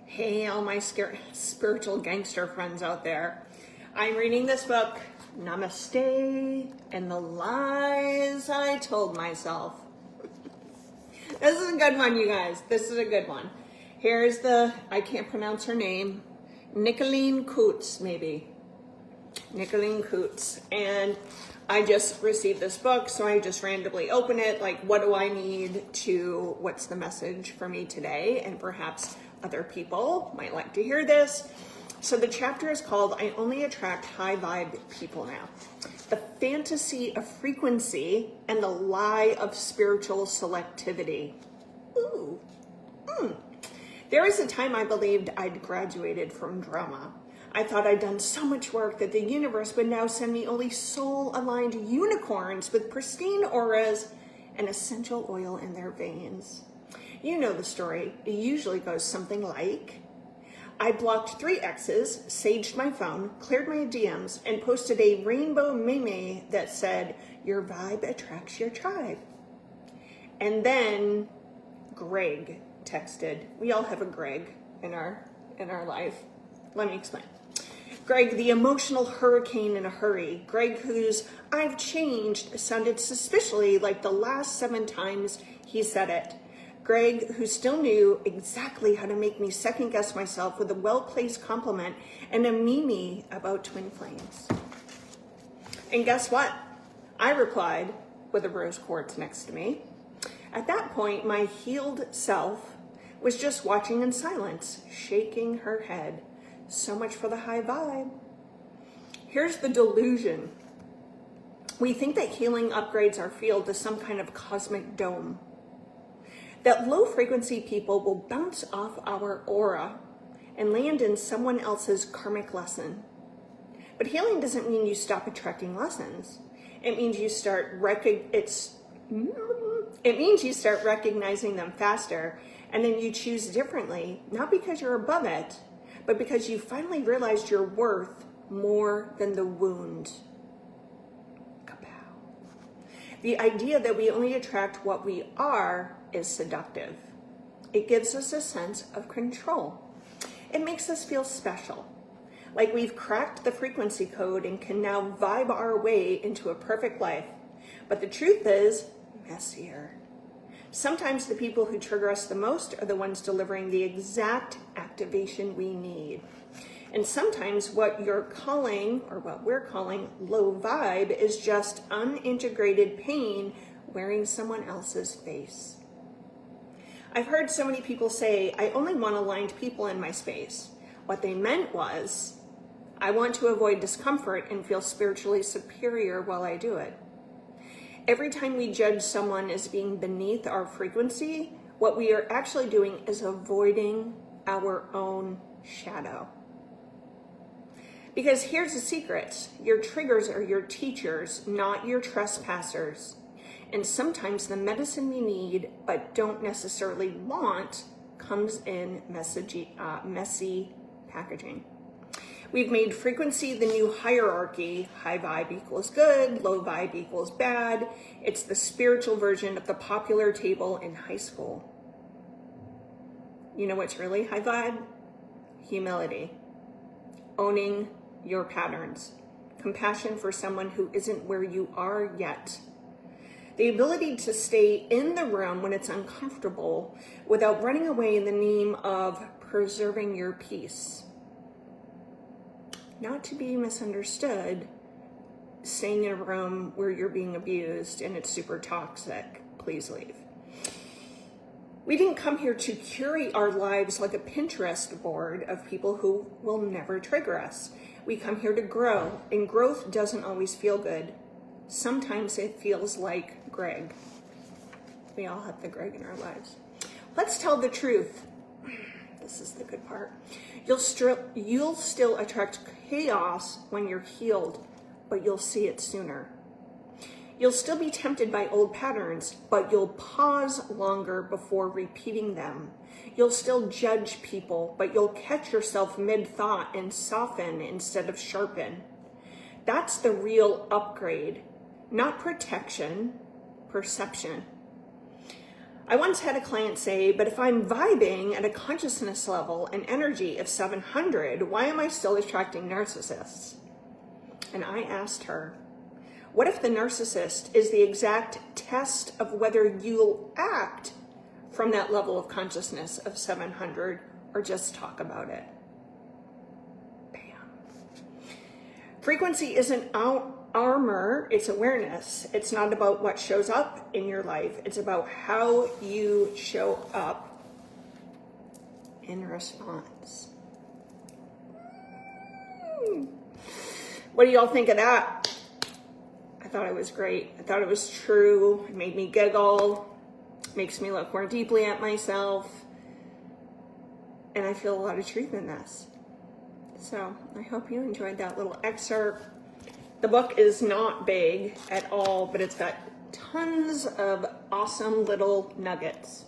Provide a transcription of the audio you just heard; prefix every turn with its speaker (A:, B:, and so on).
A: Hey, all my spiritual gangster friends out there. I'm reading this book, Namaste and the Lies I Told Myself. This is a good one, you guys. This is a good one. Here's I can't pronounce her name, Nicolene Coates, maybe. Nicolene Coates. And I just received this book, so I just randomly open it. Like, what do I need what's the message for me today? And perhaps other people might like to hear this. So the chapter is called, I Only Attract High Vibe People Now. The fantasy of frequency and the lie of spiritual selectivity. Ooh. There was a time I believed I'd graduated from drama. I thought I'd done so much work that the universe would now send me only soul-aligned unicorns with pristine auras and essential oil in their veins. You know the story. It usually goes something like, I blocked 3 exes, saged my phone, cleared my DMs, and posted a rainbow meme that said, your vibe attracts your tribe. And then Greg texted. We all have a Greg in our life. Let me explain. Greg, the emotional hurricane in a hurry. Greg, whose I've changed sounded suspiciously like the last 7 times he said it. Greg, who still knew exactly how to make me second guess myself with a well-placed compliment and a meme about twin flames. And guess what? I replied with a rose quartz next to me. At that point, my healed self was just watching in silence, shaking her head. So much for the high vibe. Here's the delusion. We think that healing upgrades our field to some kind of cosmic dome. That low frequency people will bounce off our aura and land in someone else's karmic lesson. But healing doesn't mean you stop attracting lessons. It means you start recognizing them faster, and then you choose differently, not because you're above it, but because you finally realized you're worth more than the wound. Kapow. The idea that we only attract what we are is seductive. It gives us a sense of control. It makes us feel special, like we've cracked the frequency code and can now vibe our way into a perfect life. But the truth is, messier. Sometimes the people who trigger us the most are the ones delivering the exact activation we need. And sometimes what you're calling, or what we're calling, low vibe is just unintegrated pain wearing someone else's face. I've heard so many people say, I only want aligned people in my space. What they meant was, I want to avoid discomfort and feel spiritually superior while I do it. Every time we judge someone as being beneath our frequency, what we are actually doing is avoiding our own shadow. Because here's the secret. Your triggers are your teachers, not your trespassers. And sometimes the medicine we need, but don't necessarily want, comes in messy packaging. We've made frequency the new hierarchy. High vibe equals good, low vibe equals bad. It's the spiritual version of the popular table in high school. You know what's really high vibe? Humility. Owning your patterns. Compassion for someone who isn't where you are yet. The ability to stay in the room when it's uncomfortable without running away in the name of preserving your peace. Not to be misunderstood, staying in a room where you're being abused and it's super toxic, please leave. We didn't come here to curate our lives like a Pinterest board of people who will never trigger us. We come here to grow, and growth doesn't always feel good. Sometimes it feels like Greg. We all have the Greg in our lives. Let's tell the truth. This is the good part. You'll still attract chaos when you're healed, but you'll see it sooner. You'll still be tempted by old patterns, but you'll pause longer before repeating them. You'll still judge people, but you'll catch yourself mid-thought and soften instead of sharpen. That's the real upgrade, not protection, perception. I once had a client say, but if I'm vibing at a consciousness level and energy of 700, why am I still attracting narcissists? And I asked her, what if the narcissist is the exact test of whether you'll act from that level of consciousness of 700 or just talk about it? Bam. Frequency isn't armor, it's awareness. It's not about what shows up in your life. It's about how you show up in response. What do y'all think of that? I thought it was great. I thought it was true. It made me giggle. It makes me look more deeply at myself. And I feel a lot of truth in this. So I hope you enjoyed that little excerpt. The book is not big at all, but it's got tons of awesome little nuggets.